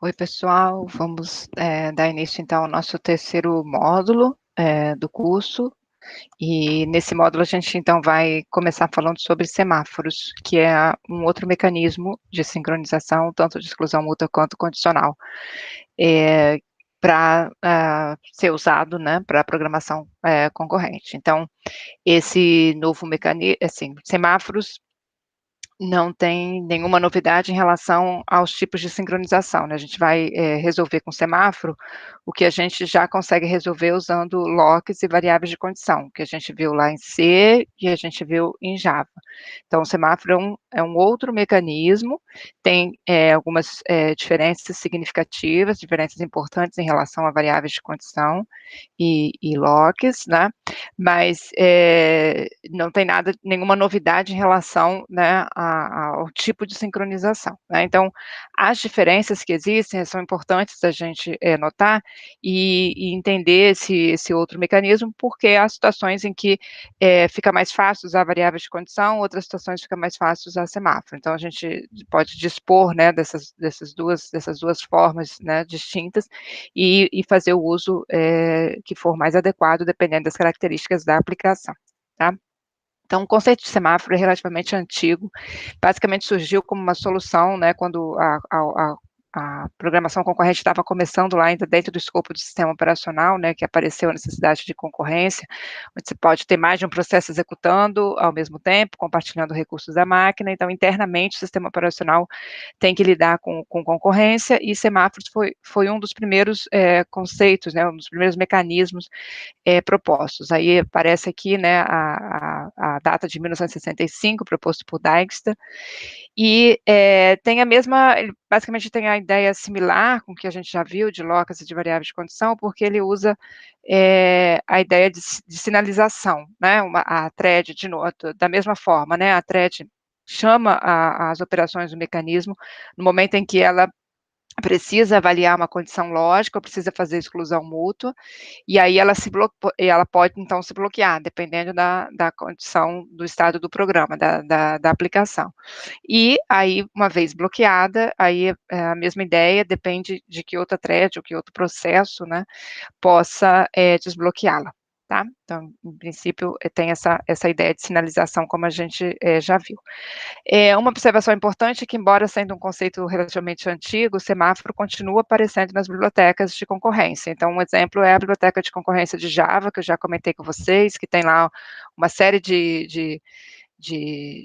Oi, pessoal, vamos dar início então ao nosso terceiro módulo do curso, e nesse módulo a gente então vai começar falando sobre semáforos, que é um outro mecanismo de sincronização, tanto de exclusão mútua quanto condicional, para ser usado, né, para programação concorrente. Então, esse novo mecanismo, assim, semáforos não tem nenhuma novidade em relação aos tipos de sincronização, né, a gente vai, resolver com semáforo o que a gente já consegue resolver usando locks e variáveis de condição, que a gente viu lá em C e a gente viu em Java. Então o semáforo é um outro mecanismo, tem, algumas, diferenças significativas, diferenças importantes em relação a variáveis de condição e locks, né, mas, não tem nenhuma novidade em relação, né, ao tipo de sincronização, né. Então, as diferenças que existem são importantes a gente, notar e entender esse outro mecanismo, porque há situações em que, fica mais fácil usar variáveis de condição, outras situações fica mais fácil usar semáforo. Então a gente pode dispor, né, dessas duas formas, né, distintas e fazer o uso, que for mais adequado, dependendo das características da aplicação, tá. Então o conceito de semáforo é relativamente antigo, basicamente surgiu como uma solução, né, quando a programação concorrente estava começando lá ainda dentro do escopo do sistema operacional, né, que apareceu a necessidade de concorrência, onde você pode ter mais de um processo executando ao mesmo tempo, compartilhando recursos da máquina, então internamente o sistema operacional tem que lidar com concorrência, e semáforos foi um dos primeiros conceitos, né, um dos primeiros mecanismos propostos. Aí aparece aqui, né, a data de 1965, proposto por Dijkstra, e tem a mesma, ele basicamente tem a ideia similar com o que a gente já viu de locas e de variáveis de condição, porque ele usa a ideia de sinalização, né, a thread, da mesma forma, né, a thread chama as operações do mecanismo no momento em que ela precisa avaliar uma condição lógica ou precisa fazer exclusão mútua, e aí ela pode então se bloquear, dependendo da condição do estado do programa, da aplicação. E aí, uma vez bloqueada, aí é a mesma ideia, depende de que outra thread ou que outro processo, né, possa desbloqueá-la, tá. Então, em princípio, tem essa ideia de sinalização, como a gente já viu. Uma observação importante é que, embora sendo um conceito relativamente antigo, o semáforo continua aparecendo nas bibliotecas de concorrência. Então, um exemplo é a biblioteca de concorrência de Java, que eu já comentei com vocês, que tem lá uma série de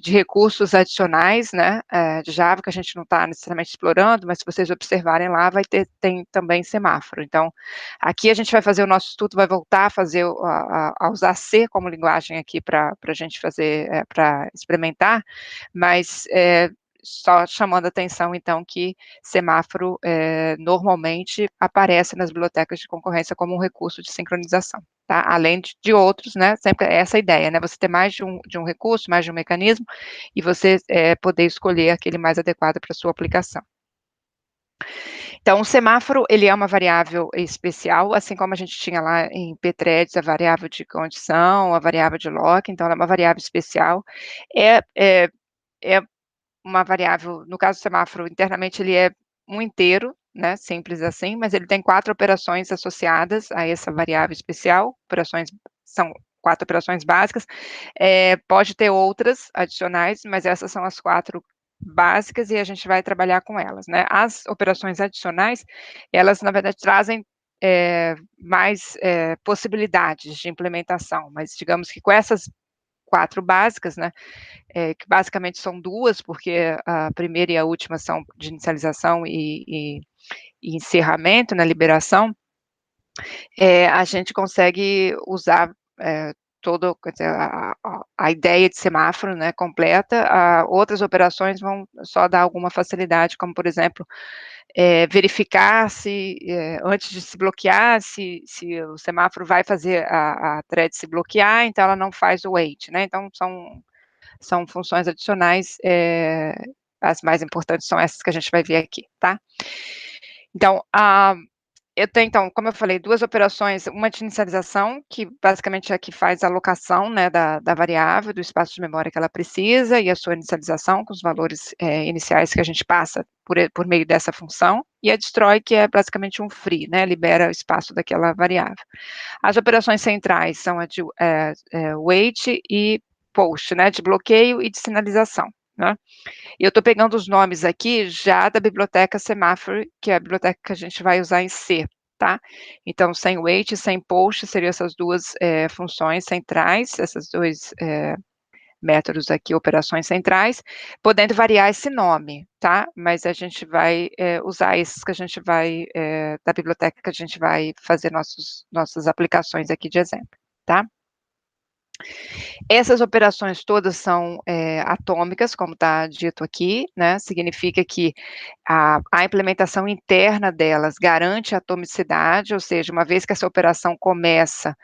recursos adicionais, né, de Java, que a gente não está necessariamente explorando, mas se vocês observarem lá, tem também semáforo. Então, aqui a gente vai fazer o nosso estudo, vai voltar a fazer a usar C como linguagem aqui para a gente fazer, para experimentar, mas só chamando a atenção, então, que semáforo normalmente aparece nas bibliotecas de concorrência como um recurso de sincronização, tá? Além de outros, né, sempre é essa ideia, né, você ter mais de um recurso, mais de um mecanismo, e você poder escolher aquele mais adequado para a sua aplicação. Então, o semáforo, ele é uma variável especial, assim como a gente tinha lá em pthreads a variável de condição, a variável de lock, então ela é uma variável especial. É é é uma variável, no caso do semáforo, internamente ele é um inteiro, né, simples assim, mas ele tem 4 operações associadas a essa variável especial, são 4 operações básicas, pode ter outras adicionais, mas essas são as 4 básicas e a gente vai trabalhar com elas, né. As operações adicionais, elas na verdade trazem, mais, possibilidades de implementação, mas digamos que com essas 4 básicas, né, que basicamente são 2, porque a primeira e a última são de inicialização e encerramento, na liberação, a gente consegue usar, todo, quer dizer, a ideia de semáforo, né, completa, outras operações vão só dar alguma facilidade, como por exemplo, verificar se, antes de se bloquear, se o semáforo vai fazer a thread se bloquear, então ela não faz o wait, né, então são funções adicionais, as mais importantes são essas que a gente vai ver aqui, tá. Então, eu tenho então, como eu falei, 2 operações, uma de inicialização, que basicamente é a que faz a alocação, né, da variável, do espaço de memória que ela precisa, e a sua inicialização com os valores, iniciais que a gente passa por meio dessa função, e a destroy, que é basicamente um free, né, libera o espaço daquela variável. As operações centrais são a de, wait e post, né, de bloqueio e de sinalização, né. E eu estou pegando os nomes aqui já da biblioteca Semaphore, que é a biblioteca que a gente vai usar em C, tá. Então sem wait e sem post seriam essas 2, funções centrais, esses 2, métodos aqui, operações centrais, podendo variar esse nome, tá. Mas a gente vai, usar esses que a gente vai, da biblioteca que a gente vai fazer nossas aplicações aqui de exemplo, tá. Essas operações todas são, atômicas, como está dito aqui, né, significa que a implementação interna delas garante a atomicidade, ou seja, uma vez que essa operação começa,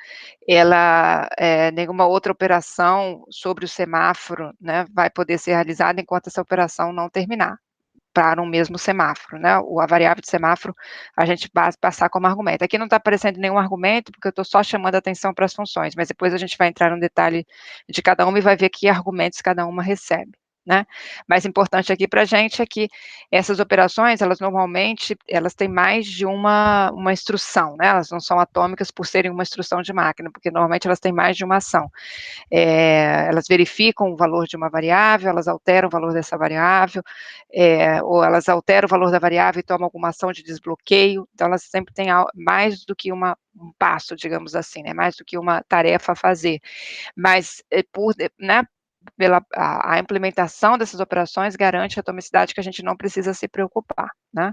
ela, nenhuma outra operação sobre o semáforo, né, vai poder ser realizada enquanto essa operação não terminar para um mesmo semáforo, né, a variável de semáforo, a gente vai passar como argumento. Aqui não está aparecendo nenhum argumento, porque eu estou só chamando a atenção para as funções, mas depois a gente vai entrar no detalhe de cada uma e vai ver que argumentos cada uma recebe, né. Mais importante aqui para a gente é que essas operações, elas normalmente, elas têm mais de uma instrução, né, elas não são atômicas por serem uma instrução de máquina, porque normalmente elas têm mais de uma ação. Elas verificam o valor de uma variável, elas alteram o valor dessa variável, ou elas alteram o valor da variável e tomam alguma ação de desbloqueio, então elas sempre têm mais do que um passo, digamos assim, né, mais do que uma tarefa a fazer, mas, né, pela a implementação dessas operações garante a atomicidade que a gente não precisa se preocupar, né,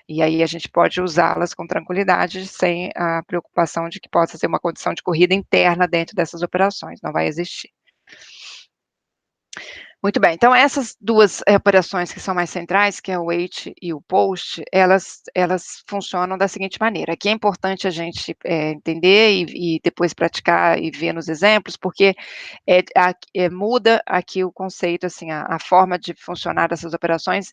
e aí a gente pode usá-las com tranquilidade, sem a preocupação de que possa ser uma condição de corrida interna dentro dessas operações, não vai existir. Muito bem, então essas 2, operações que são mais centrais, que é o wait e o post, elas funcionam da seguinte maneira, aqui é importante a gente, entender e depois praticar e ver nos exemplos, porque, muda aqui o conceito, assim, a forma de funcionar dessas operações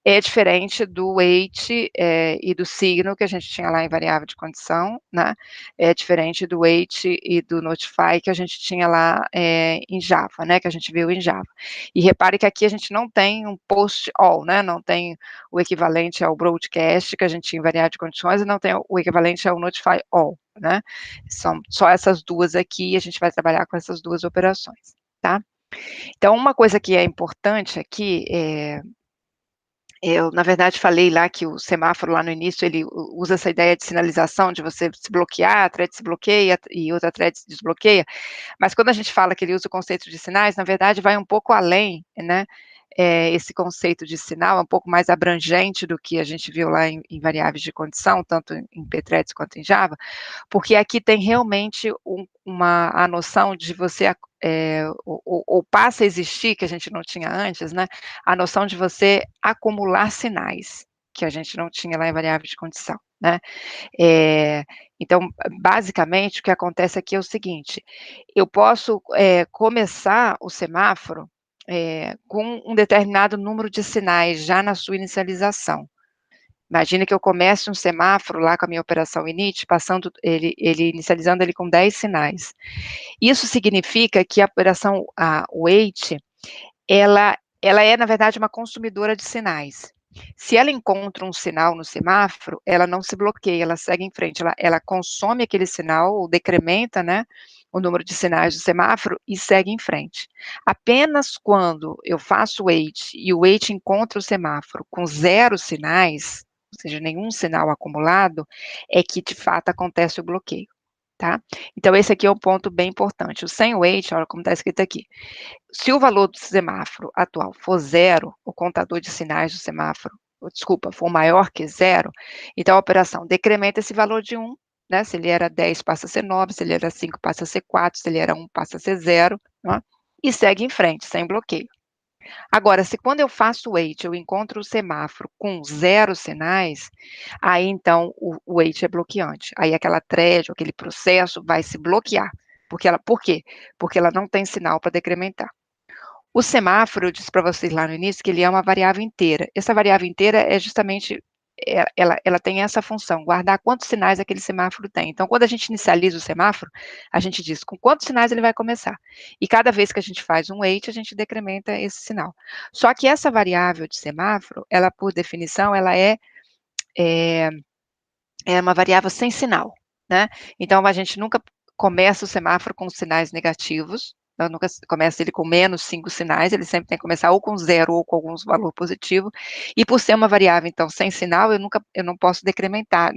é diferente do wait, e do signo que a gente tinha lá em variável de condição, né, é diferente do wait e do notify que a gente tinha lá, em Java, né, que a gente viu em Java. E repare que aqui a gente não tem um post all, né, não tem o equivalente ao broadcast que a gente tinha em variável de condições e não tem o equivalente ao notify all, né. São só essas 2 aqui e a gente vai trabalhar com essas 2 operações, tá. Então uma coisa que é importante aqui, eu, na verdade, falei lá que o semáforo lá no início, ele usa essa ideia de sinalização, de você se bloquear, a thread se bloqueia e outra thread se desbloqueia, mas quando a gente fala que ele usa o conceito de sinais, na verdade vai um pouco além, né, esse conceito de sinal é um pouco mais abrangente do que a gente viu lá em variáveis de condição, tanto em Pthreads quanto em Java, porque aqui tem realmente a noção de você, ou passa a existir, que a gente não tinha antes, né, a noção de você acumular sinais, que a gente não tinha lá em variável de condição, né. Então, basicamente, o que acontece aqui é o seguinte, eu posso, começar o semáforo, com um determinado número de sinais já na sua inicialização. Imagine que eu comece um semáforo lá com a minha operação init, passando inicializando ele com 10 sinais. Isso significa que a operação, a wait, ela é, na verdade, uma consumidora de sinais. Se ela encontra um sinal no semáforo, ela não se bloqueia, ela segue em frente, ela consome aquele sinal, ou decrementa, né, o número de sinais do semáforo e segue em frente. Apenas quando eu faço wait e o wait encontra o semáforo com 0 sinais, ou seja, nenhum sinal acumulado, é que de fato acontece o bloqueio, tá. Então esse aqui é um ponto bem importante, o sem wait, olha como está escrito aqui, se o valor do semáforo atual for 0, o contador de sinais do semáforo, desculpa, for maior que 0, então a operação decrementa esse valor de 1, né, se ele era 10 passa a ser 9, se ele era 5 passa a ser 4, se ele era 1 passa a ser 0, né, e segue em frente, sem bloqueio. Agora, se quando eu faço wait, eu encontro o semáforo com 0 sinais, aí então o wait é bloqueante, aí aquela thread ou aquele processo vai se bloquear, por quê? Porque ela não tem sinal para decrementar. O semáforo, eu disse para vocês lá no início que ele é uma variável inteira. Essa variável inteira é justamente, ela tem essa função, guardar quantos sinais aquele semáforo tem. Então, quando a gente inicializa o semáforo, a gente diz com quantos sinais ele vai começar. E cada vez que a gente faz um wait, a gente decrementa esse sinal. Só que essa variável de semáforo, ela, por definição, ela é uma variável sem sinal, né? Então, a gente nunca começa o semáforo com sinais negativos, eu nunca começa ele com menos 5 sinais, ele sempre tem que começar ou com 0 ou com algum valor positivo, e por ser uma variável, então, sem sinal, eu não posso decrementar,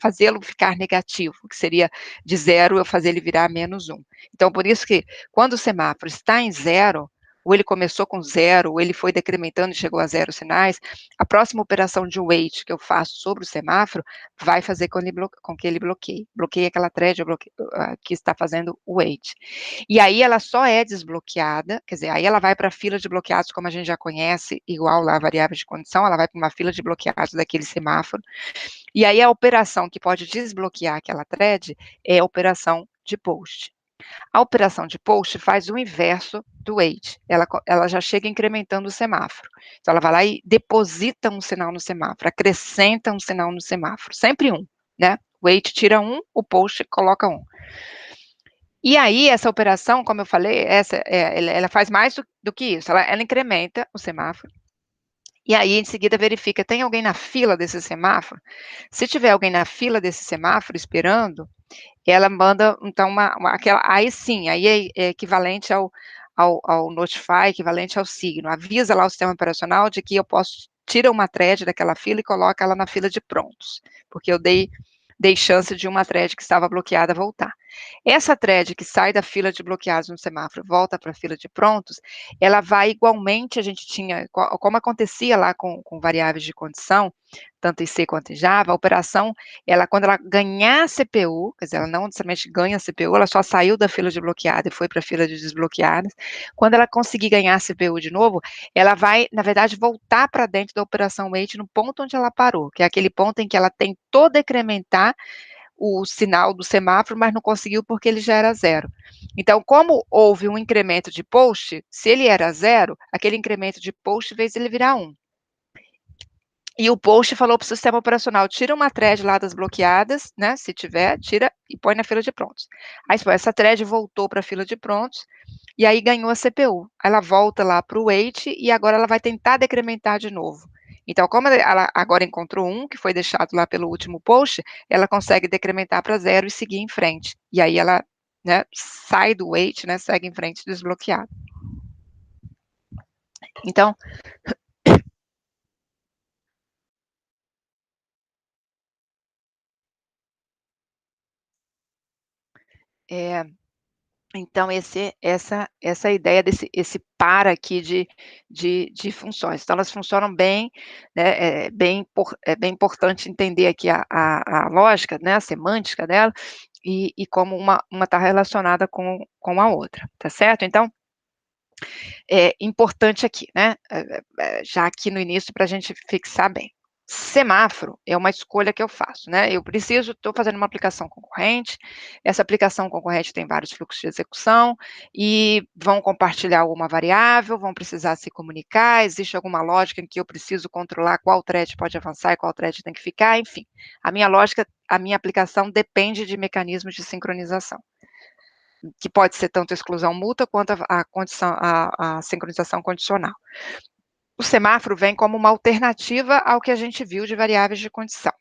fazê-lo ficar negativo, que seria de 0 eu fazer ele virar -1. Então, por isso que, quando o semáforo está em 0, ou ele começou com 0, ou ele foi decrementando e chegou a 0 sinais, a próxima operação de wait que eu faço sobre o semáforo vai fazer com que ele bloqueie aquela thread que está fazendo o wait. E aí ela só é desbloqueada, quer dizer, aí ela vai para a fila de bloqueados, como a gente já conhece, igual lá a variável de condição, ela vai para uma fila de bloqueados daquele semáforo, e aí a operação que pode desbloquear aquela thread é a operação de post. A operação de post faz o inverso do wait, ela já chega incrementando o semáforo. Então, ela vai lá e deposita um sinal no semáforo, acrescenta um sinal no semáforo, sempre um, né? O wait tira um, o post coloca um. E aí, essa operação, como eu falei, ela faz mais do que isso, ela incrementa o semáforo, e aí, em seguida, verifica, tem alguém na fila desse semáforo? Se tiver alguém na fila desse semáforo esperando, ela manda, então, aí sim, aí é equivalente ao notify, equivalente ao signo, avisa lá o sistema operacional de que eu posso, tira uma thread daquela fila e coloca ela na fila de prontos, porque eu dei chance de uma thread que estava bloqueada voltar. Essa thread que sai da fila de bloqueados no semáforo, volta para a fila de prontos, ela vai igualmente, a gente tinha, como acontecia lá com variáveis de condição, tanto em C quanto em Java, a operação, quando ela ganhar a CPU, quer dizer, ela não necessariamente ganha a CPU, ela só saiu da fila de bloqueado e foi para a fila de desbloqueados, quando ela conseguir ganhar a CPU de novo, ela vai, na verdade, voltar para dentro da operação wait no ponto onde ela parou, que é aquele ponto em que ela tentou decrementar o sinal do semáforo, mas não conseguiu porque ele já era 0. Então, como houve um incremento de post, se ele era 0, aquele incremento de post fez ele virar 1. E o post falou para o sistema operacional, tira uma thread lá das bloqueadas, né, se tiver, tira e põe na fila de prontos. Aí, essa thread voltou para a fila de prontos, e aí ganhou a CPU. Ela volta lá para o wait, e agora ela vai tentar decrementar de novo. Então, como ela agora encontrou 1, que foi deixado lá pelo último post, ela consegue decrementar para 0 e seguir em frente. E aí ela, né, sai do wait, né, segue em frente desbloqueado. Então, então essa ideia esse par aqui de funções. Então elas funcionam bem, né, é bem importante entender aqui a lógica, né, a semântica dela, e como uma está relacionada com a outra, tá certo? Então, é importante aqui, né, já aqui no início para a gente fixar bem. Semáforo é uma escolha que eu faço, né, estou fazendo uma aplicação concorrente, essa aplicação concorrente tem vários fluxos de execução, e vão compartilhar alguma variável, vão precisar se comunicar, existe alguma lógica em que eu preciso controlar qual thread pode avançar e qual thread tem que ficar, enfim. A minha lógica, a minha aplicação depende de mecanismos de sincronização, que pode ser tanto a exclusão mútua quanto a sincronização condicional. O semáforo vem como uma alternativa ao que a gente viu de variáveis de condição.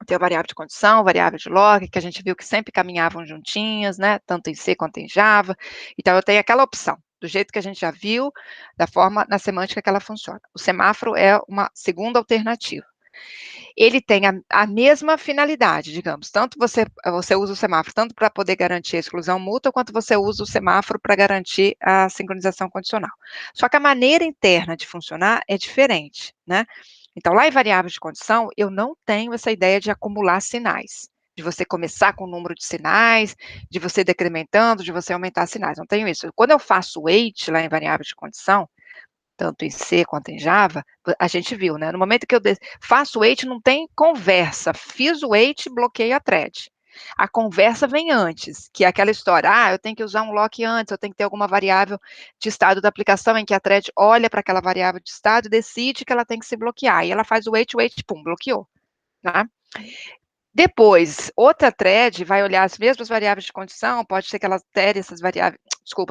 Tem a variável de condição, variável de log, que a gente viu que sempre caminhavam juntinhas, né, tanto em C quanto em Java. Então, eu tenho aquela opção, do jeito que a gente já viu, da forma, na semântica que ela funciona. O semáforo é uma segunda alternativa. Ele tem a mesma finalidade, digamos, tanto você usa o semáforo tanto para poder garantir a exclusão mútua, quanto você usa o semáforo para garantir a sincronização condicional. Só que a maneira interna de funcionar é diferente, né? Então, lá em variáveis de condição, eu não tenho essa ideia de acumular sinais, de você começar com o número de sinais, de você decrementando, de você aumentar sinais, não tenho isso. Quando eu faço wait lá em variáveis de condição, tanto em C quanto em Java, a gente viu, né, no momento que eu faço wait, não tem conversa, fiz o wait, bloqueio a thread. A conversa vem antes, que é aquela história, eu tenho que usar um lock antes, eu tenho que ter alguma variável de estado da aplicação em que a thread olha para aquela variável de estado e decide que ela tem que se bloquear, e ela faz o wait, pum, bloqueou, tá? Depois, outra thread vai olhar as mesmas variáveis de condição, pode ser que ela altere essas variáveis,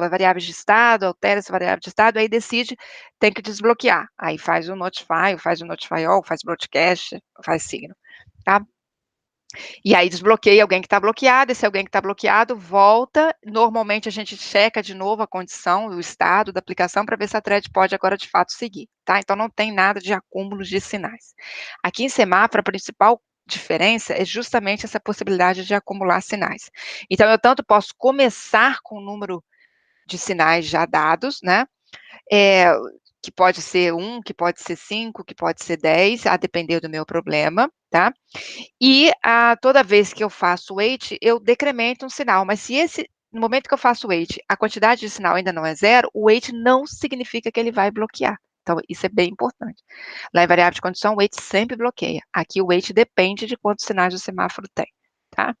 variáveis de estado, altere essa variável de estado, aí decide, tem que desbloquear. Aí faz o notify, faz o notify all, faz broadcast, faz signo, tá? E aí desbloqueia alguém que está bloqueado, esse alguém que está bloqueado volta, normalmente a gente checa de novo a condição, o estado da aplicação, para ver se a thread pode agora de fato seguir, tá? Então não tem nada de acúmulos de sinais. Aqui em semáforo, a principal diferença é justamente essa possibilidade de acumular sinais. Então eu tanto posso começar com o número de sinais já dados, né? Que pode ser 1, que pode ser 5, que pode ser 10, a depender do meu problema, tá? E toda vez que eu faço wait, eu decremento um sinal, mas se no momento que eu faço wait, a quantidade de sinal ainda não é 0, o wait não significa que ele vai bloquear. Então, isso é bem importante. Lá em variável de condição, o wait sempre bloqueia. Aqui o wait depende de quantos sinais o semáforo tem, tá?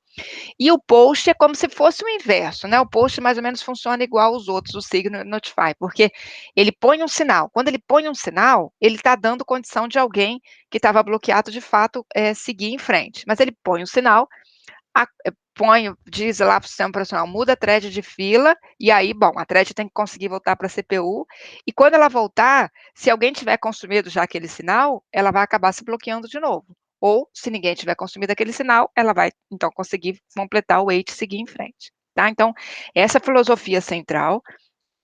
E o post é como se fosse o inverso, né? O post mais ou menos funciona igual aos outros, o signo notify, porque ele põe um sinal. Quando ele põe um sinal, ele está dando condição de alguém que estava bloqueado, de fato, seguir em frente. Mas ele põe um sinal, diz lá para o sistema operacional, muda a thread de fila, e aí, bom, a thread tem que conseguir voltar para a CPU, e quando ela voltar, se alguém tiver consumido já aquele sinal, ela vai acabar se bloqueando de novo. Ou, se ninguém tiver consumido aquele sinal, ela vai, então, conseguir completar o wait e seguir em frente, tá? Então, essa filosofia central,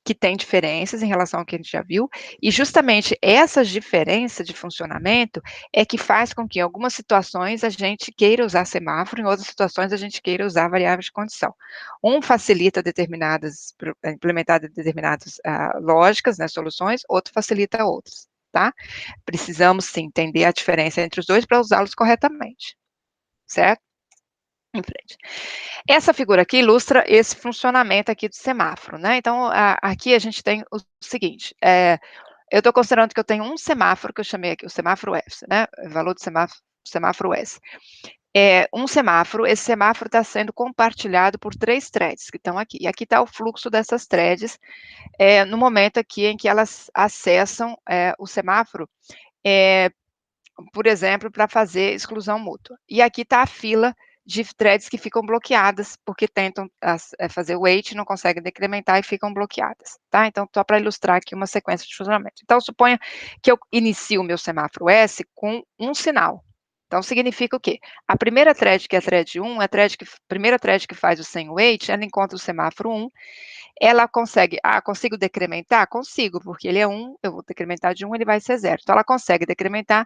que tem diferenças em relação ao que a gente já viu, e justamente essas diferenças de funcionamento é que faz com que em algumas situações a gente queira usar semáforo, em outras situações a gente queira usar variáveis de condição. Um facilita implementar determinadas lógicas, né, soluções, outro facilita outras, tá? Precisamos sim entender a diferença entre os dois para usá-los corretamente, certo? Em frente. Essa figura aqui ilustra esse funcionamento aqui do semáforo, né? Então, aqui a gente tem o seguinte, eu estou considerando que eu tenho um semáforo, que eu chamei aqui o semáforo S, né? O valor do semáforo S. Um semáforo, esse semáforo está sendo compartilhado por 3 threads que estão aqui. E aqui está o fluxo dessas threads, no momento aqui em que elas acessam o semáforo, por exemplo, para fazer exclusão mútua. E aqui está a fila de threads que ficam bloqueadas, porque tentam fazer wait, não conseguem decrementar e ficam bloqueadas, tá? Então, só para ilustrar aqui uma sequência de funcionamento. Então, suponha que eu inicio o meu semáforo S com um sinal. Então, significa o quê? A primeira thread, que é a thread 1, primeira thread que faz o sem wait, ela encontra o semáforo 1, ela consegue, consigo decrementar? Consigo, porque ele é 1, eu vou decrementar de 1, ele vai ser 0. Então, ela consegue decrementar,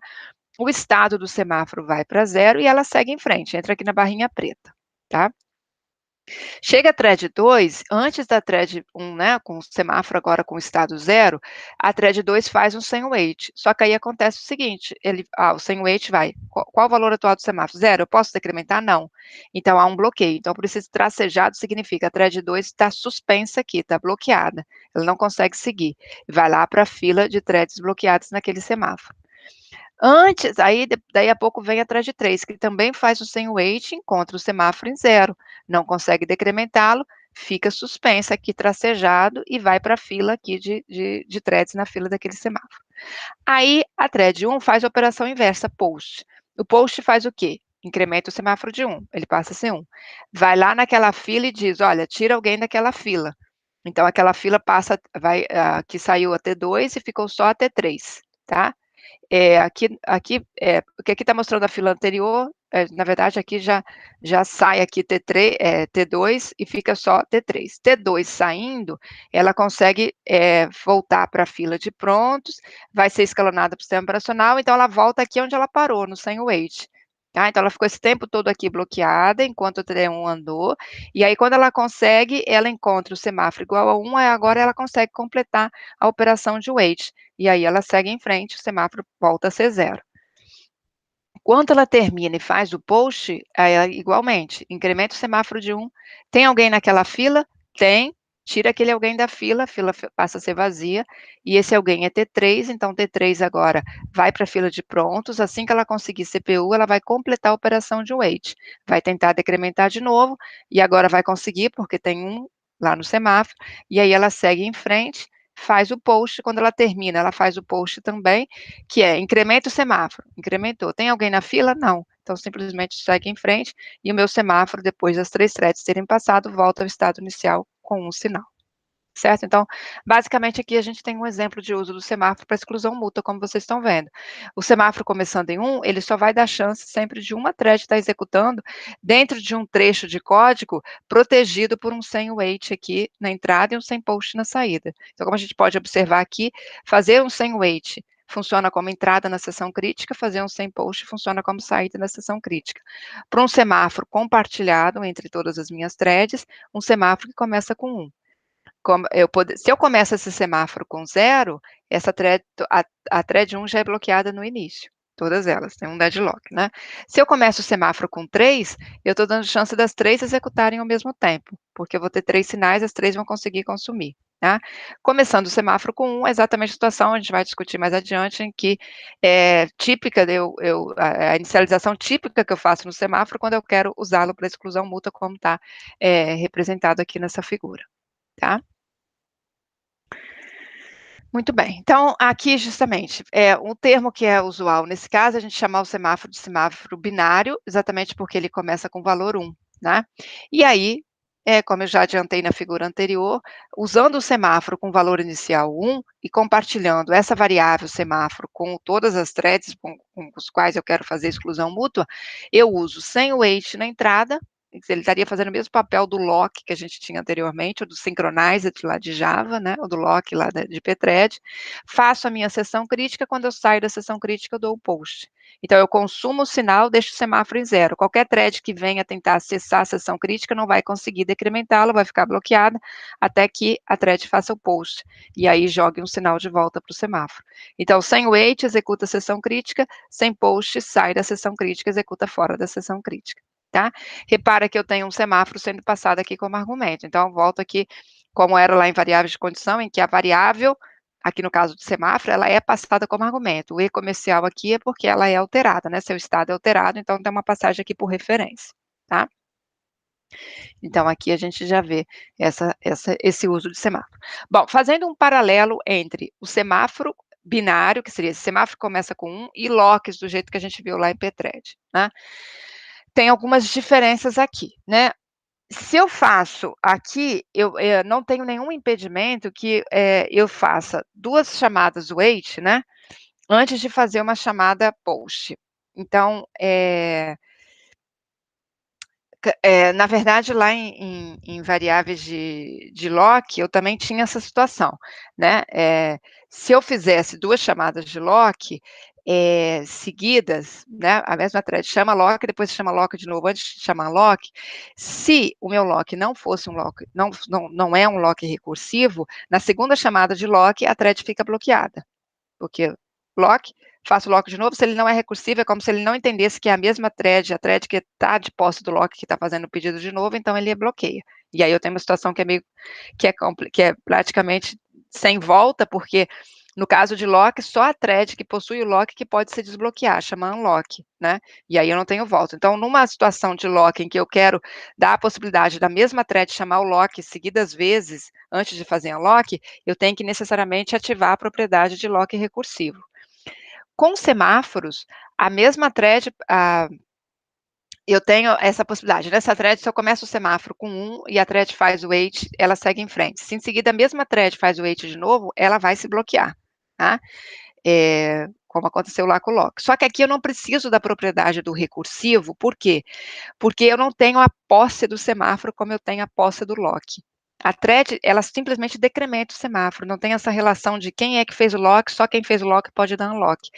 o estado do semáforo vai para 0 e ela segue em frente, entra aqui na barrinha preta, tá? Chega a thread 2, antes da thread 1, né, com o semáforo agora com o estado 0, a thread 2 faz um sem wait, só que aí acontece o seguinte, o sem wait vai, qual o valor atual do semáforo? 0, eu posso decrementar? Não. Então, há um bloqueio, então por isso esse tracejado significa a thread 2 está suspensa aqui, está bloqueada, ela não consegue seguir, vai lá para a fila de threads bloqueadas naquele semáforo. Daí a pouco vem a thread 3, que também faz o sem wait, encontra o semáforo em 0, não consegue decrementá-lo, fica suspensa aqui, tracejado, e vai para a fila aqui de threads na fila daquele semáforo. Aí a thread 1 faz a operação inversa, post. O post faz o quê? Incrementa o semáforo de 1, ele passa a ser 1. Vai lá naquela fila e diz, olha, tira alguém daquela fila. Então aquela fila passa, que saiu a T2 e ficou só a T3, tá? O que aqui está mostrando a fila anterior, na verdade, aqui já sai aqui T3, T2 e fica só T3. T2 saindo, ela consegue voltar para a fila de prontos, vai ser escalonada para o sistema operacional, então ela volta aqui onde ela parou, no sem wait. Tá? Então, ela ficou esse tempo todo aqui bloqueada, enquanto o T1 andou, e aí quando ela consegue, ela encontra o semáforo igual a 1, agora ela consegue completar a operação de wait, e aí ela segue em frente, o semáforo volta a ser 0. Quando ela termina e faz o post, igualmente, incrementa o semáforo de 1, tem alguém naquela fila? Tem, tira aquele alguém da fila, a fila passa a ser vazia, e esse alguém é T3, então T3 agora vai para a fila de prontos, assim que ela conseguir CPU, ela vai completar a operação de wait, vai tentar decrementar de novo, e agora vai conseguir, porque tem um lá no semáforo, e aí ela segue em frente, faz o post, quando ela termina, ela faz o post também, que é incrementa o semáforo, incrementou, tem alguém na fila? Não, então simplesmente segue em frente, e o meu semáforo, depois das 3 threads terem passado, volta ao estado inicial com um sinal. Certo? Então, basicamente aqui a gente tem um exemplo de uso do semáforo para exclusão mútua, como vocês estão vendo. O semáforo começando em 1, ele só vai dar chance sempre de uma thread estar executando dentro de um trecho de código protegido por um sem wait aqui na entrada e um sem post na saída. Então, como a gente pode observar aqui, fazer um sem wait funciona como entrada na sessão crítica, fazer um sem post funciona como saída na sessão crítica. Para um semáforo compartilhado entre todas as minhas threads, um semáforo que começa com 1. Se eu começo esse semáforo com 0, essa thread, a thread 1 já é bloqueada no início, todas elas, tem um deadlock, né? Se eu começo o semáforo com 3, eu estou dando chance das 3 executarem ao mesmo tempo, porque eu vou ter 3 sinais, as 3 vão conseguir consumir, tá? Começando o semáforo com 1, é exatamente a situação, a gente vai discutir mais adiante, em que é típica, a inicialização típica que eu faço no semáforo, quando eu quero usá-lo para exclusão mútua, como está representado aqui nessa figura, tá? Muito bem, então aqui justamente, um termo que é usual nesse caso, a gente chamar o semáforo de semáforo binário, exatamente porque ele começa com valor 1, né. E aí, como eu já adiantei na figura anterior, usando o semáforo com valor inicial 1 e compartilhando essa variável semáforo com todas as threads com os quais eu quero fazer exclusão mútua, eu uso sem wait na entrada, ele estaria fazendo o mesmo papel do lock que a gente tinha anteriormente, ou do synchronized lá de Java, né, ou do lock lá de Pthread, faço a minha sessão crítica, quando eu saio da sessão crítica eu dou o post. Então eu consumo o sinal, deixo o semáforo em 0, qualquer thread que venha tentar acessar a sessão crítica não vai conseguir decrementá-la, vai ficar bloqueada, até que a thread faça o post, e aí jogue um sinal de volta para o semáforo. Então sem wait, executa a sessão crítica, sem post, sai da sessão crítica, executa fora da sessão crítica. Tá? Repara que eu tenho um semáforo sendo passado aqui como argumento, então eu volto aqui, como era lá em variáveis de condição, em que a variável, aqui no caso do semáforo, ela é passada como argumento, o e comercial aqui é porque ela é alterada, né, seu estado é alterado, então tem uma passagem aqui por referência, tá? Então aqui a gente já vê esse uso de semáforo. Bom, fazendo um paralelo entre o semáforo binário, que seria esse semáforo que começa com 1, e locks, do jeito que a gente viu lá em Pthread, né? Tem algumas diferenças aqui, né? Se eu faço aqui, eu não tenho nenhum impedimento que eu faça 2 chamadas wait, né, antes de fazer uma chamada post. Então, na verdade, lá em variáveis de lock, eu também tinha essa situação, né, se eu fizesse 2 chamadas de lock, seguidas, né, a mesma thread chama lock, depois chama lock de novo, antes de chamar lock, se o meu lock não fosse um lock, não é um lock recursivo, na segunda chamada de lock, a thread fica bloqueada, porque lock, faço o lock de novo, se ele não é recursivo, é como se ele não entendesse que é a mesma thread, a thread que está de posse do lock que está fazendo o pedido de novo, então ele bloqueia. E aí eu tenho uma situação que é praticamente sem volta, porque no caso de lock, só a thread que possui o lock que pode se desbloquear, chama unlock, né? E aí eu não tenho volta. Então, numa situação de lock em que eu quero dar a possibilidade da mesma thread chamar o lock seguidas vezes antes de fazer unlock, eu tenho que necessariamente ativar a propriedade de lock recursivo. Com semáforos, a mesma thread, eu tenho essa possibilidade. Nessa thread, se eu começo o semáforo com 1 e a thread faz o wait, ela segue em frente. Se em seguida a mesma thread faz o wait de novo, ela vai se bloquear, tá? Como aconteceu lá com o lock. Só que aqui eu não preciso da propriedade do recursivo, por quê? Porque eu não tenho a posse do semáforo como eu tenho a posse do lock. A thread, ela simplesmente decrementa o semáforo, não tem essa relação de quem é que fez o lock, só quem fez o lock pode dar unlock.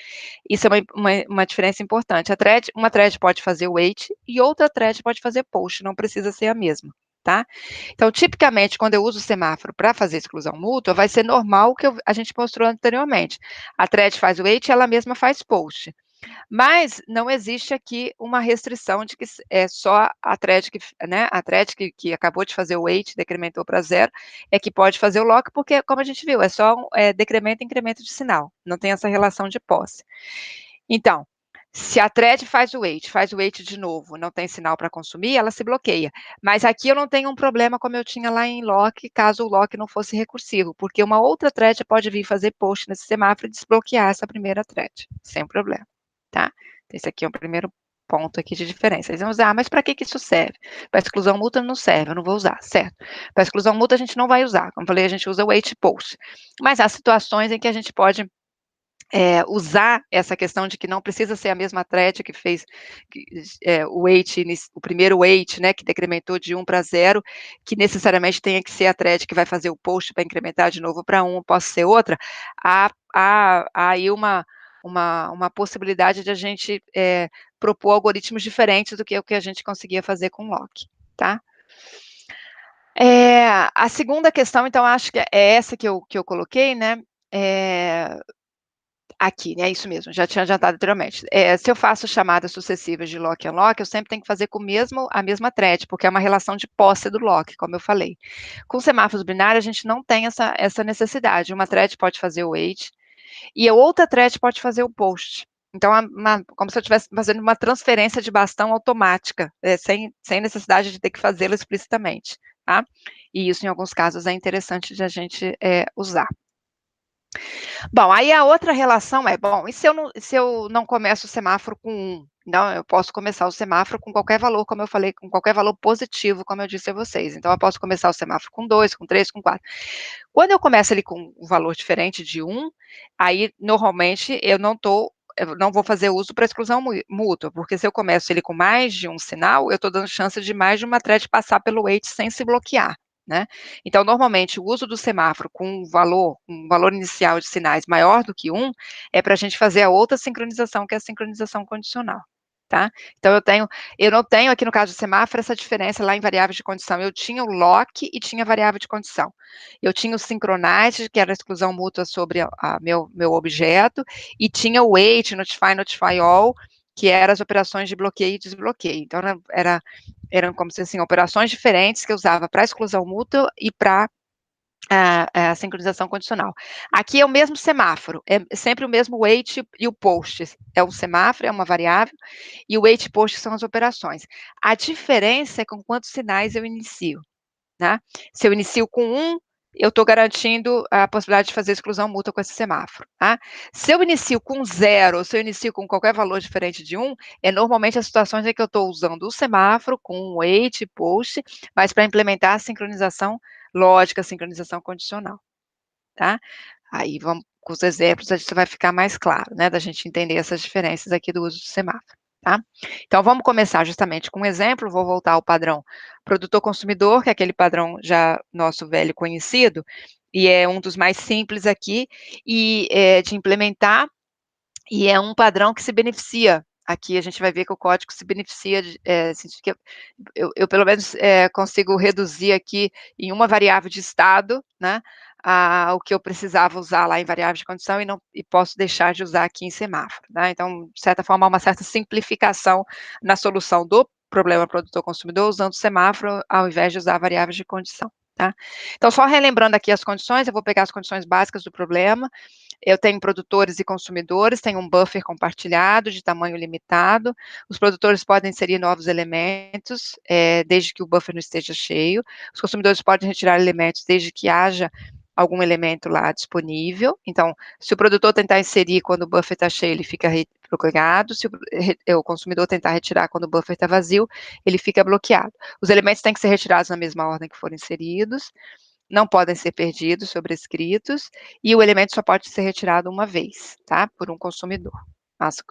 Isso é uma diferença importante. Uma thread pode fazer wait e outra thread pode fazer post, não precisa ser a mesma, tá? Então, tipicamente, quando eu uso o semáforo para fazer exclusão mútua, vai ser normal o que a gente mostrou anteriormente. A thread faz wait e ela mesma faz post. Mas não existe aqui uma restrição de que é só a thread que, né, a thread que acabou de fazer o wait, decrementou para 0, é que pode fazer o lock, porque, como a gente viu, é só decremento e incremento de sinal, não tem essa relação de posse. Então, se a thread faz o wait de novo, não tem sinal para consumir, ela se bloqueia. Mas aqui eu não tenho um problema como eu tinha lá em lock, caso o lock não fosse recursivo, porque uma outra thread pode vir fazer post nesse semáforo e desbloquear essa primeira thread, sem problema, tá? Esse aqui é o primeiro ponto aqui de diferença. Eles vão usar, mas para que isso serve? Para exclusão mútua não serve, eu não vou usar, certo? Para exclusão mútua a gente não vai usar, como eu falei, a gente usa o wait post. Mas há situações em que a gente pode usar essa questão de que não precisa ser a mesma thread que fez o primeiro wait, né, que decrementou de 1 para 0, que necessariamente tenha que ser a thread que vai fazer o post para incrementar de novo para 1, possa ser outra. Há aí uma possibilidade de a gente propor algoritmos diferentes do que o que a gente conseguia fazer com lock, tá? A segunda questão, então, acho que é essa que eu coloquei, né, aqui, né, isso mesmo, já tinha adiantado anteriormente. Se eu faço chamadas sucessivas de lock e unlock, eu sempre tenho que fazer com a mesma thread, porque é uma relação de posse do lock, como eu falei. Com semáforos binários, a gente não tem essa necessidade. Uma thread pode fazer o wait e a outra thread pode fazer o post. Então, como se eu estivesse fazendo uma transferência de bastão automática, sem necessidade de ter que fazê-lo explicitamente, tá? E isso, em alguns casos, é interessante de a gente usar. Bom, aí a outra relação bom, e se eu não começo o semáforo com 1? Não, eu posso começar o semáforo com qualquer valor, como eu falei, com qualquer valor positivo, como eu disse a vocês. Então, eu posso começar o semáforo com 2, com 3, com 4. Quando eu começo ali com um valor diferente de 1, aí, normalmente, eu não vou fazer uso para exclusão mútua, porque se eu começo ele com mais de um sinal, eu estou dando chance de mais de uma thread passar pelo wait sem se bloquear, né? Então, normalmente, o uso do semáforo com um valor inicial de sinais maior do que 1, é para a gente fazer a outra sincronização, que é a sincronização condicional, tá? Então, eu não tenho aqui no caso do semáforo essa diferença lá em variáveis de condição. Eu tinha o lock e tinha variável de condição. Eu tinha o synchronize, que era a exclusão mútua sobre meu objeto, e tinha o wait, notify all, que eram as operações de bloqueio e desbloqueio. Então, eram como se assim, operações diferentes que eu usava para exclusão mútua e para a sincronização condicional. Aqui é o mesmo semáforo, é sempre o mesmo wait e o post. É um semáforo, é uma variável, e o wait e post são as operações. A diferença é com quantos sinais eu inicio, né? Se eu inicio com 1, eu estou garantindo a possibilidade de fazer exclusão mútua com esse semáforo, tá? Se eu inicio com 0, ou se eu inicio com qualquer valor diferente de 1, normalmente as situações em que eu estou usando o semáforo com wait e post, mas para implementar a sincronização lógica, a sincronização condicional, tá? Aí vamos com os exemplos, a gente vai ficar mais claro, né, da gente entender essas diferenças aqui do uso do semáforo, tá? Então, vamos começar justamente com um exemplo, vou voltar ao padrão produtor-consumidor, que é aquele padrão já nosso velho conhecido, e é um dos mais simples aqui, e de implementar, e é um padrão que se beneficia. Aqui a gente vai ver que o código se beneficia, que eu pelo menos consigo reduzir aqui em uma variável de estado, né, o que eu precisava usar lá em variável de condição e posso deixar de usar aqui em semáforo, né? Então, de certa forma, há uma certa simplificação na solução do problema produtor-consumidor usando semáforo ao invés de usar variáveis de condição, tá? Então, só relembrando aqui as condições, eu vou pegar as condições básicas do problema. Eu tenho produtores e consumidores, tenho um buffer compartilhado de tamanho limitado. Os produtores podem inserir novos elementos, desde que o buffer não esteja cheio. Os consumidores podem retirar elementos desde que haja algum elemento lá disponível. Então, se o produtor tentar inserir quando o buffer está cheio, ele fica bloqueado. Se o consumidor tentar retirar quando o buffer está vazio, ele fica bloqueado. Os elementos têm que ser retirados na mesma ordem que foram inseridos, não podem ser perdidos, sobrescritos, e o elemento só pode ser retirado uma vez, tá? Por um consumidor.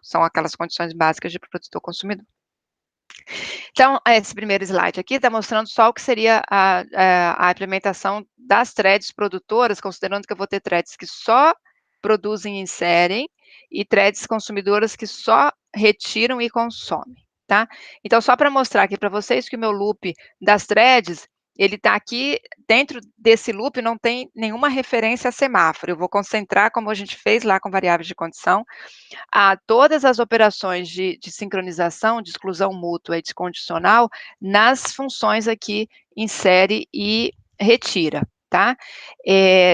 São aquelas condições básicas de produtor-consumidor. Então, esse primeiro slide aqui está mostrando só o que seria a implementação das threads produtoras, considerando que eu vou ter threads que só produzem e inserem, e threads consumidoras que só retiram e consomem, tá? Então, só para mostrar aqui para vocês que o meu loop das threads, ele está aqui, dentro desse loop não tem nenhuma referência a semáforo, eu vou concentrar, como a gente fez lá com variáveis de condição, a todas as operações de sincronização, de exclusão mútua e descondicional, nas funções aqui, insere e retira, tá?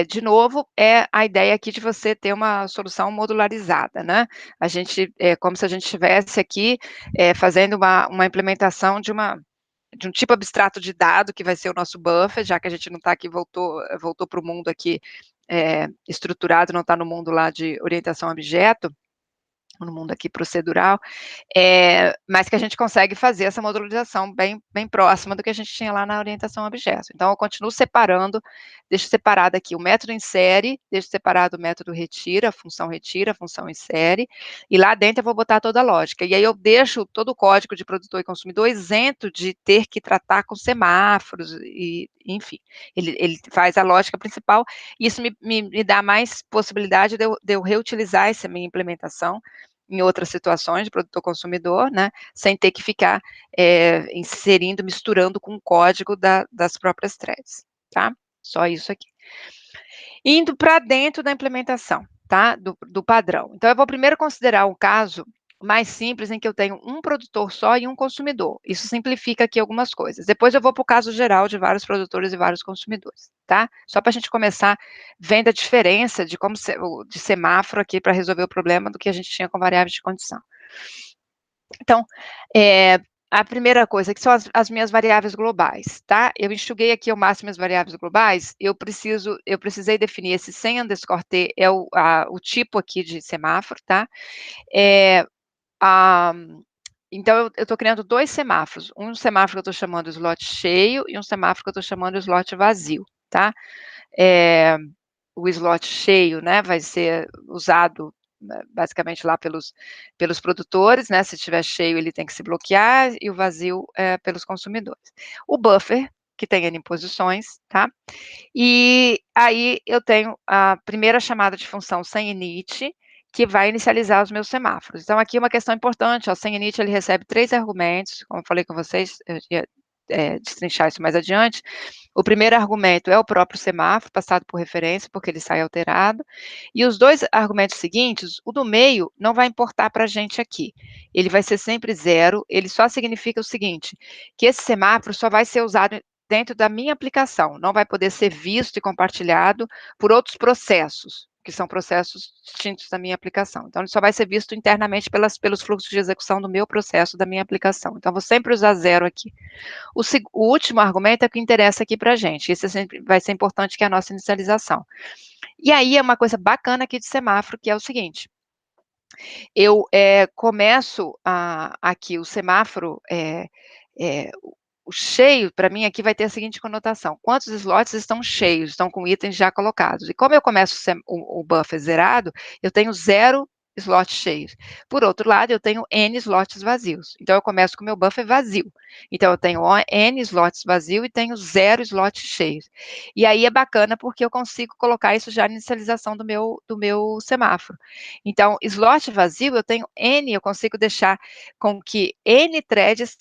De novo, é a ideia aqui de você ter uma solução modularizada, né? A gente, é como se a gente estivesse aqui, fazendo uma implementação de um tipo abstrato de dado, que vai ser o nosso buffer, já que a gente não está aqui, voltou para o mundo aqui, estruturado, não está no mundo lá de orientação a objeto, no mundo aqui procedural, mas que a gente consegue fazer essa modularização bem próxima do que a gente tinha lá na orientação a objeto. Então, eu continuo separando, deixo separado aqui o método insere, deixo separado o método retira, a função insere, e lá dentro eu vou botar toda a lógica. E aí eu deixo todo o código de produtor e consumidor isento de ter que tratar com semáforos, e enfim, ele faz a lógica principal, e isso me dá mais possibilidade de eu reutilizar essa minha implementação em outras situações de produtor-consumidor, né, sem ter que ficar inserindo, misturando com o código das próprias threads, tá? Só isso aqui. Indo para dentro da implementação, tá? Do padrão. Então, eu vou primeiro considerar um caso mais simples, em que eu tenho um produtor só e um consumidor. Isso simplifica aqui algumas coisas. Depois eu vou para o caso geral de vários produtores e vários consumidores, tá? Só para a gente começar vendo a diferença de como de semáforo aqui para resolver o problema do que a gente tinha com variáveis de condição. Então, a primeira coisa, que são as minhas variáveis globais, tá? Eu enxuguei aqui ao máximo as variáveis globais, eu precisei definir esse sem underscore t, é o tipo aqui de semáforo, tá? Então, eu estou criando dois semáforos, um semáforo que eu estou chamando slot cheio e um semáforo que eu estou chamando slot vazio, tá? O slot cheio, né, vai ser usado basicamente lá pelos produtores, né, se estiver cheio ele tem que se bloquear, e o vazio pelos consumidores. O buffer, que tem N posições, tá? E aí eu tenho a primeira chamada de função sem init, que vai inicializar os meus semáforos. Então, aqui uma questão importante, ó, sem init ele recebe 3 argumentos, como eu falei com vocês, eu ia destrinchar isso mais adiante. O primeiro argumento é o próprio semáforo, passado por referência, porque ele sai alterado, e os 2 argumentos seguintes, o do meio não vai importar para a gente aqui, ele vai ser sempre 0, ele só significa o seguinte, que esse semáforo só vai ser usado dentro da minha aplicação, não vai poder ser visto e compartilhado por outros processos, que são processos distintos da minha aplicação. Então, ele só vai ser visto internamente pelos fluxos de execução do meu processo, da minha aplicação. Então, vou sempre usar 0 aqui. O último argumento é o que interessa aqui para a gente, isso vai ser importante, que é a nossa inicialização. E aí, é uma coisa bacana aqui de semáforo, que é o seguinte, eu começo aqui o semáforo, o cheio, para mim, aqui vai ter a seguinte conotação: quantos slots estão cheios, estão com itens já colocados. E como eu começo o buffer zerado, eu tenho 0 slots cheios. Por outro lado, eu tenho N slots vazios. Então, eu começo com o meu buffer vazio. Então, eu tenho N slots vazios e tenho 0 slots cheios. E aí é bacana, porque eu consigo colocar isso já na inicialização do meu semáforo. Então, slot vazio, eu tenho N, eu consigo deixar com que N threads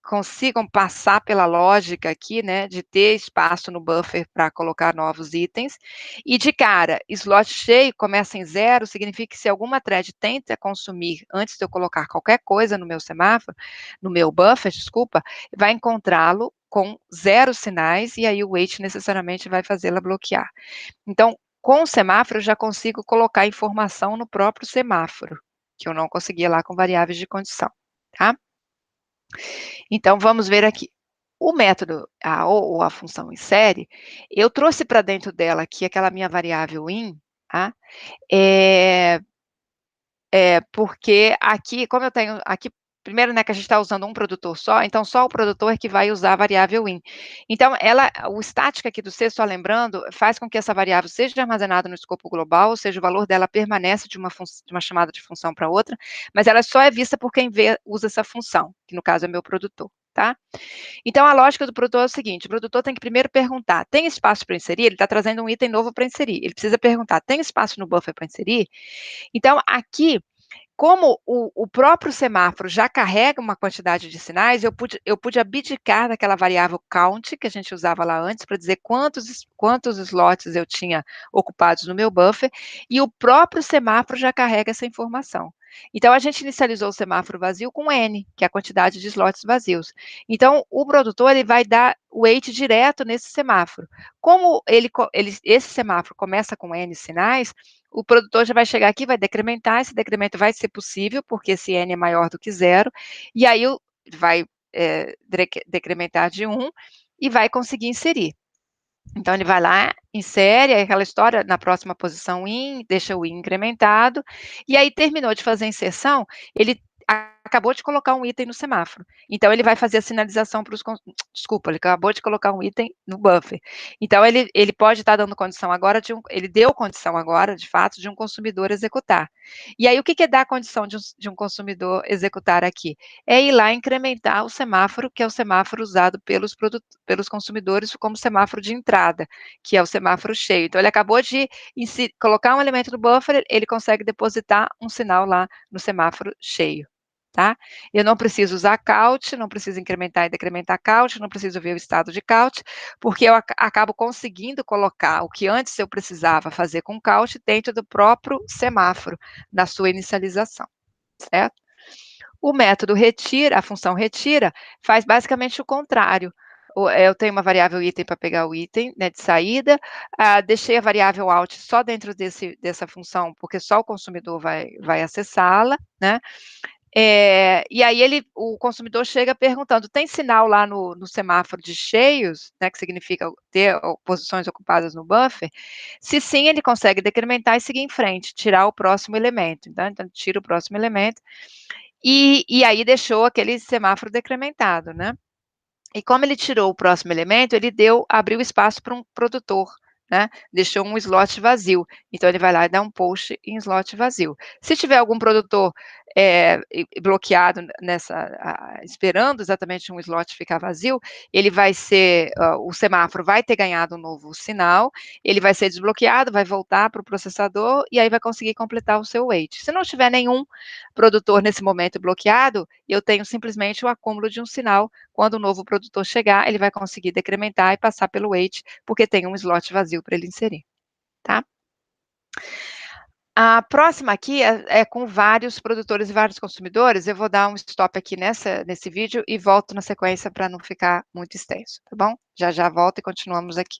consigam passar pela lógica aqui, né, de ter espaço no buffer para colocar novos itens, e de cara, slot cheio começa em 0, significa que se alguma thread tenta consumir antes de eu colocar qualquer coisa no meu semáforo, no meu buffer, desculpa, vai encontrá-lo com 0 sinais, e aí o wait necessariamente vai fazê-la bloquear. Então, com o semáforo, eu já consigo colocar informação no próprio semáforo, que eu não conseguia lá com variáveis de condição, tá? Então, vamos ver aqui. O método, ou a função insere, eu trouxe para dentro dela aqui aquela minha variável in, tá? Porque aqui, como eu tenho aqui, primeiro, né, que a gente está usando um produtor só, então só o produtor é que vai usar a variável in. Então, o static aqui do C, só lembrando, faz com que essa variável seja armazenada no escopo global, ou seja, o valor dela permanece de uma chamada de função para outra, mas ela só é vista por quem usa essa função, que no caso é meu produtor, tá? Então, a lógica do produtor é o seguinte: o produtor tem que primeiro perguntar, tem espaço para inserir? Ele está trazendo um item novo para inserir, ele precisa perguntar, tem espaço no buffer para inserir? Então, aqui, como o próprio semáforo já carrega uma quantidade de sinais, eu pude abdicar daquela variável count, que a gente usava lá antes, para dizer quantos slots eu tinha ocupados no meu buffer, e o próprio semáforo já carrega essa informação. Então, a gente inicializou o semáforo vazio com N, que é a quantidade de slots vazios. Então, o produtor ele vai dar o weight direto nesse semáforo. Como esse semáforo começa com N sinais, o produtor já vai chegar aqui, vai decrementar, esse decremento vai ser possível, porque esse N é maior do que zero, e aí vai decrementar de 1 e vai conseguir inserir. Então, ele vai lá, insere, aí aquela história, na próxima posição in, deixa o in incrementado, e aí terminou de fazer a inserção, ele acabou de colocar um item no semáforo. Então, ele vai fazer a sinalização para os... Desculpa, ele acabou de colocar um item no buffer. Então, ele pode estar dando condição agora ele deu condição agora, de fato, de um consumidor executar. E aí, o que é dar condição de um consumidor executar aqui? É ir lá incrementar o semáforo, que é o semáforo usado pelos consumidores como semáforo de entrada, que é o semáforo cheio. Então, ele acabou de colocar um elemento no buffer, ele consegue depositar um sinal lá no semáforo cheio. Tá? Eu não preciso usar count, não preciso incrementar e decrementar count, não preciso ver o estado de count, porque eu acabo conseguindo colocar o que antes eu precisava fazer com count dentro do próprio semáforo, na sua inicialização, certo? O método retira, a função retira, faz basicamente o contrário. Eu tenho uma variável item para pegar o item, né, de saída, deixei a variável out só dentro dessa função, porque só o consumidor vai acessá-la, né? E aí o consumidor chega perguntando, tem sinal lá no semáforo de cheios, né, que significa ter posições ocupadas no buffer? Se sim, ele consegue decrementar e seguir em frente, tirar o próximo elemento. Então tira o próximo elemento, e aí deixou aquele semáforo decrementado, né? E como ele tirou o próximo elemento, ele abriu espaço para um produtor, né? Deixou um slot vazio. Então, ele vai lá e dá um post em slot vazio. Se tiver algum produtor bloqueado esperando exatamente um slot ficar vazio, ele vai ser, o semáforo vai ter ganhado um novo sinal, ele vai ser desbloqueado, vai voltar para o processador e aí vai conseguir completar o seu wait. Se não tiver nenhum produtor nesse momento bloqueado, eu tenho simplesmente o acúmulo de um sinal. Quando o novo produtor chegar, ele vai conseguir decrementar e passar pelo wait, porque tem um slot vazio para ele inserir, tá? A próxima aqui é com vários produtores e vários consumidores. Eu vou dar um stop aqui nesse vídeo e volto na sequência para não ficar muito extenso, tá bom? Já volto e continuamos aqui.